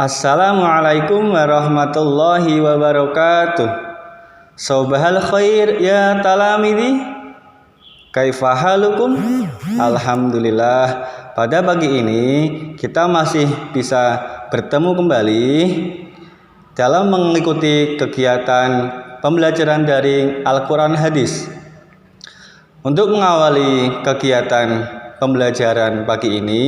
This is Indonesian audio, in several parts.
Assalamualaikum warahmatullahi wabarakatuh. Sobahal khair ya talamidi. Kaifa halukum? Alhamdulillah. Pada pagi ini kita masih bisa bertemu kembali dalam mengikuti kegiatan pembelajaran daring Al-Quran Hadis. Untuk mengawali kegiatan pembelajaran pagi ini,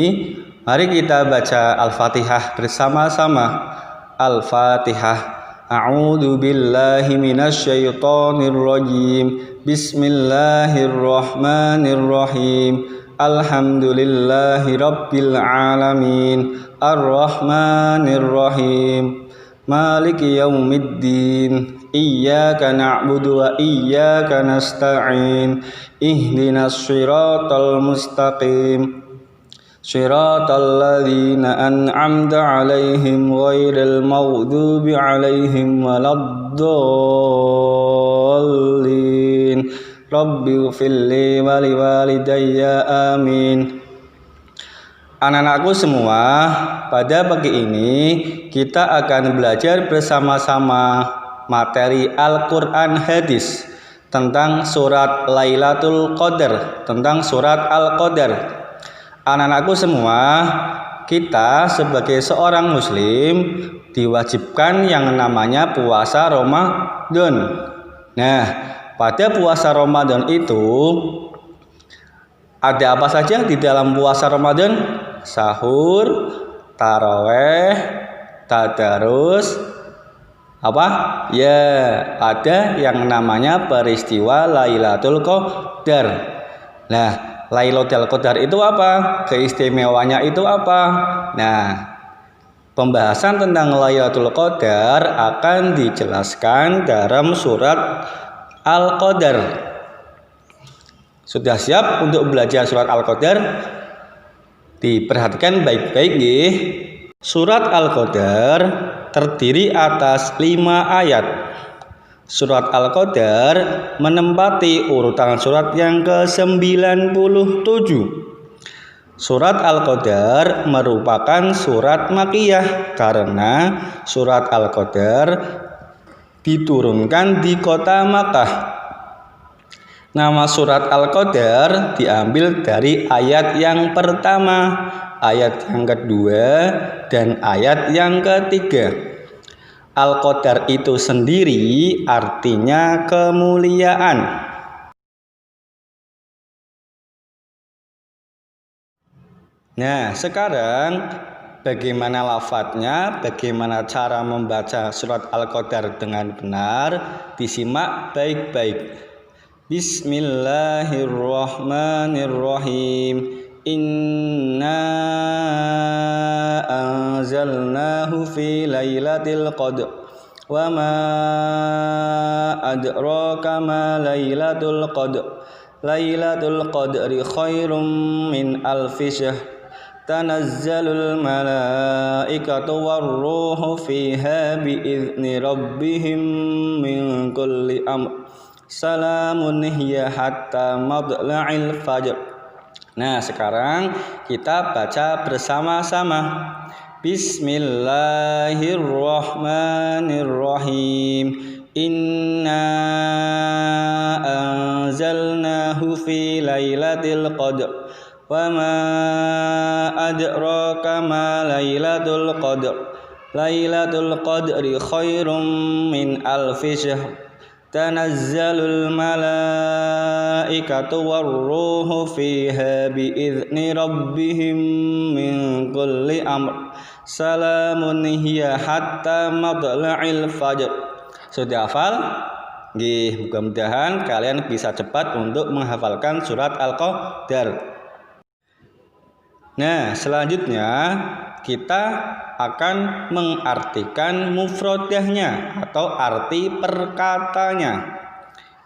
mari kita baca Al-Fatihah bersama-sama. Al-Fatihah. A'udzu billahi minasyaitonir rajim. Bismillahirrahmanirrahim. Alhamdulillahi rabbil alamin. Ar-Rahmanir Rahim. Maliki yaumiddin. Iyyaka na'budu wa iyyaka nasta'in. Ihdinas siratal mustaqim. Shiratal ladzina an'amta 'alaihim ghairil maghdubi 'alaihim waladdallin. Rabbighfirli wa liwalidayya amin. Anak-anakku semua, pada pagi ini kita akan belajar bersama-sama materi Al-Quran Hadis tentang surat Lailatul Qadar, tentang surat Al-Qadar. Anak-anakku semua, kita sebagai seorang muslim diwajibkan yang namanya puasa Ramadan. Nah, pada puasa Ramadan itu ada apa saja di dalam puasa Ramadan? Sahur, taraweh, tadarus, apa? Ya, ada yang namanya peristiwa Lailatul Qadar. Nah, Lailatul Qadar itu apa? Keistimewaannya itu apa? Nah, pembahasan tentang Lailatul Qadar akan dijelaskan dalam surat Al-Qadar. Sudah siap untuk belajar surat Al-Qadar? Diperhatikan baik-baik nggih. Surat Al-Qadar terdiri atas 5 ayat. Surat Al-Qadar menempati urutan surat yang ke-97. Surat Al-Qadar merupakan surat Makkiyah karena surat Al-Qadar diturunkan di kota Makkah. Nama surat Al-Qadar diambil dari ayat yang pertama, ayat yang kedua, dan ayat yang ketiga. Al-Qadar itu sendiri artinya kemuliaan. Nah, sekarang bagaimana lafadznya, bagaimana cara membaca surat Al-Qadar dengan benar? Disimak baik-baik. Bismillahirrahmanirrahim. Inna anzalnahu fi lailatul qadr wa ma adraka ma lailatul qadr. Lailatul qadri khairum min alfi syahr. Tanazzalul malaikatu warruhu fiha biizni rabbihim min kulli amr. Salamun hiya hatta madla'il fajr. Nah, sekarang kita baca bersama-sama. Bismillahirrahmanirrahim. Inna anzalnahu fi lailatul qadr wa ma adraka ma lailatul qadr. Lailatul qadri khairum min alfi syahr. Tanazzalul malaikatu warruhu fiha biizni rabbihim min kulli amr. Salamun hiya hatta madla'il fajr. Sudah hafal? Nggih, mudah-mudahan kalian bisa cepat untuk menghafalkan surat Al-Qadar. Nah, selanjutnya kita akan mengartikan mufradahnya atau arti perkatanya.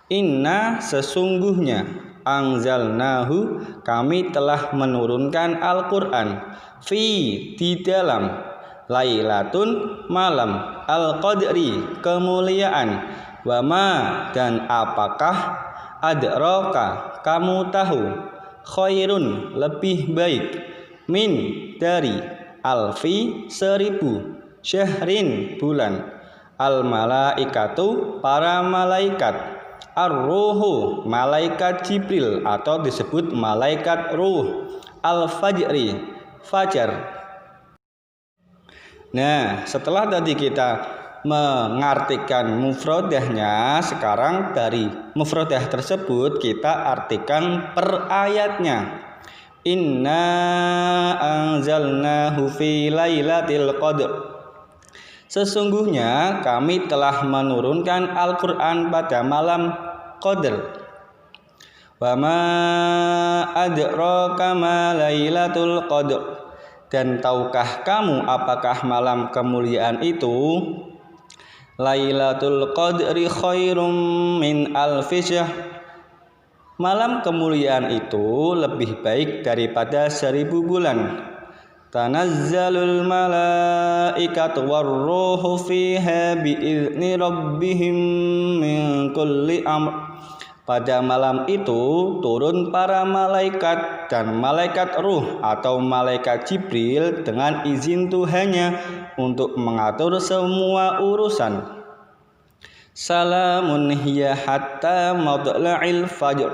Inna sesungguhnya, anzalnahu kami telah menurunkan Al-Quran, fi di dalam, lailatun malam, al-qadri kemuliaan, wama dan apakah, adraka kamu tahu, khairun lebih baik, min dari, alfi 1000, syahrin bulan, al malaikatu para malaikat, ar-ruhu malaikat Jibril atau disebut malaikat ruh, al fajri fajar. Nah, setelah tadi kita mengartikan mufrodahnya, sekarang dari mufrodah tersebut kita artikan per ayatnya. Inna anzalnahu fi lailatul qadr. Sesungguhnya kami telah menurunkan Al-Qur'an pada malam Qadr. Wa ma adraka ma lailatul qadr. Dan tahukah kamu apakah malam kemuliaan itu? Lailatul Qadri khairum min alfi syahr. Malam kemuliaan itu lebih baik daripada 1000 bulan. Tanazzalul malaikatu warruhu fiha biizni rabbihim min kulli amr. Pada malam itu turun para malaikat dan malaikat ruh atau malaikat Jibril dengan izin Tuhannya untuk mengatur semua urusan. Salamun hiya hatta matla'il fajr.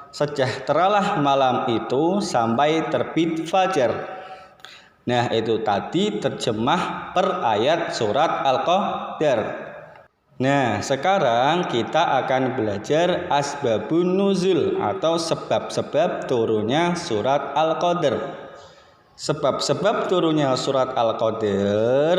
Sejahteralah malam itu sampai terbit fajar. Nah, itu tadi terjemah per ayat surat Al-Qadr. Nah, sekarang kita akan belajar asbabun nuzul atau sebab-sebab turunnya surat Al-Qadr. Sebab-sebab turunnya surat Al-Qadr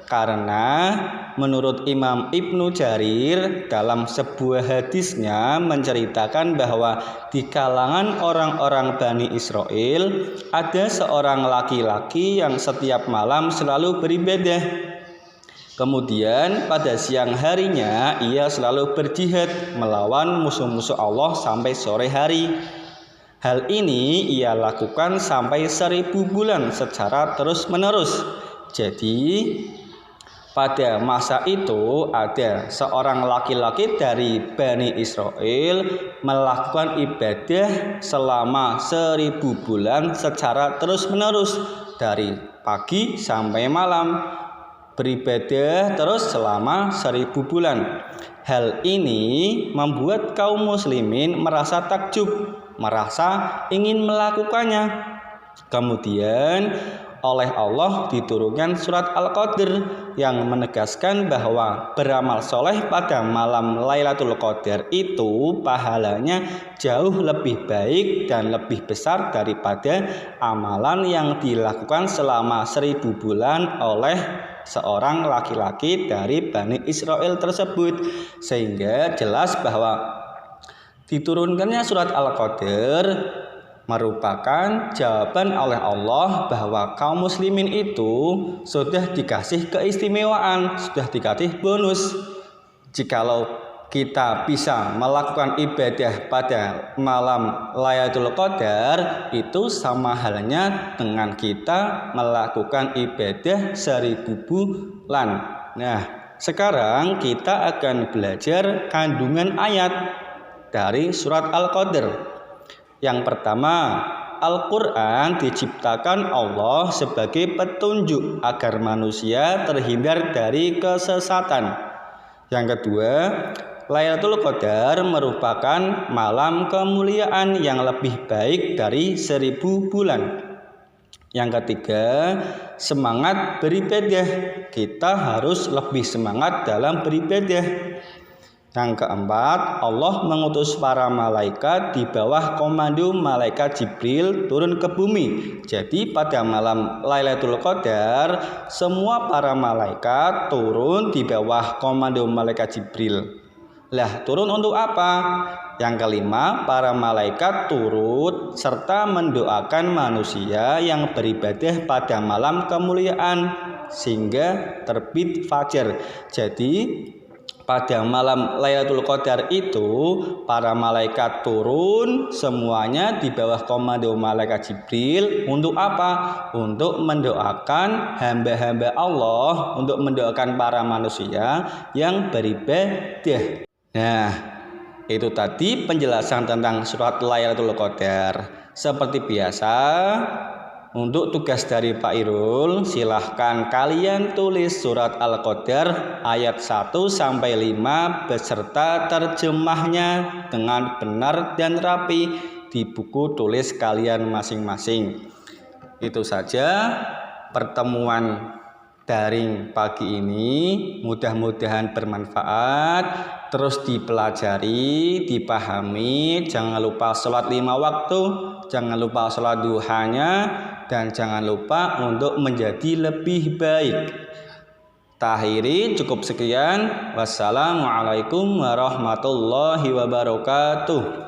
karena menurut Imam Ibnu Jarir dalam sebuah hadisnya menceritakan bahwa di kalangan orang-orang Bani Israel ada seorang laki-laki yang setiap malam selalu beribadah. Kemudian pada siang harinya ia selalu berjihad melawan musuh-musuh Allah sampai sore hari. Hal ini ia lakukan sampai 1000 bulan secara terus-menerus. Jadi pada masa itu ada seorang laki-laki dari Bani Israel melakukan ibadah selama 1000 bulan secara terus-menerus dari pagi sampai malam. Beribadah terus selama 1000 bulan. Hal ini membuat kaum muslimin merasa takjub, merasa ingin melakukannya. Kemudian oleh Allah diturunkan surat Al-Qadr yang menegaskan bahwa beramal soleh pada malam Lailatul Qadar itu pahalanya jauh lebih baik dan lebih besar daripada amalan yang dilakukan selama 1000 bulan oleh seorang laki-laki dari Bani Israel tersebut. Sehingga jelas bahwa diturunkannya surat Al-Qadr merupakan jawaban oleh Allah bahwa kaum muslimin itu sudah dikasih keistimewaan, sudah dikasih bonus. Jikalau kita bisa melakukan ibadah pada malam Lailatul Qadar, itu sama halnya dengan kita melakukan ibadah 1000 bulan. Nah, sekarang kita akan belajar kandungan ayat dari surat Al-Qadr. Yang pertama, Al-Quran diciptakan Allah sebagai petunjuk agar manusia terhindar dari kesesatan. Yang kedua, Lailatul Qadar merupakan malam kemuliaan yang lebih baik dari 1000 bulan. Yang ketiga, semangat beribadah. Kita harus lebih semangat dalam beribadah. Yang keempat, Allah mengutus para malaikat di bawah komando malaikat Jibril turun ke bumi. Jadi pada malam Lailatul Qadar, semua para malaikat turun di bawah komando malaikat Jibril. Lah, turun untuk apa? Yang kelima, para malaikat turut serta mendoakan manusia yang beribadah pada malam kemuliaan sehingga terbit fajar. Jadi pada malam Lailatul Qadar itu para malaikat turun semuanya di bawah komando malaikat Jibril. Untuk apa? Untuk mendoakan hamba-hamba Allah, untuk mendoakan para manusia yang beribadah. Nah, itu tadi penjelasan tentang surat Lailatul Qadar. Seperti biasa, Untuk tugas dari Pak Irul, silahkan kalian tulis surat Al-Qadar ayat 1 sampai 5 beserta terjemahnya dengan benar dan rapi di buku tulis kalian masing-masing. Itu saja pertemuan daring pagi ini, mudah-mudahan bermanfaat, terus dipelajari, dipahami, jangan lupa sholat 5 waktu, jangan lupa sholat duhanya, dan jangan lupa untuk menjadi lebih baik. Tahiri cukup sekian. Wassalamualaikum warahmatullahi wabarakatuh.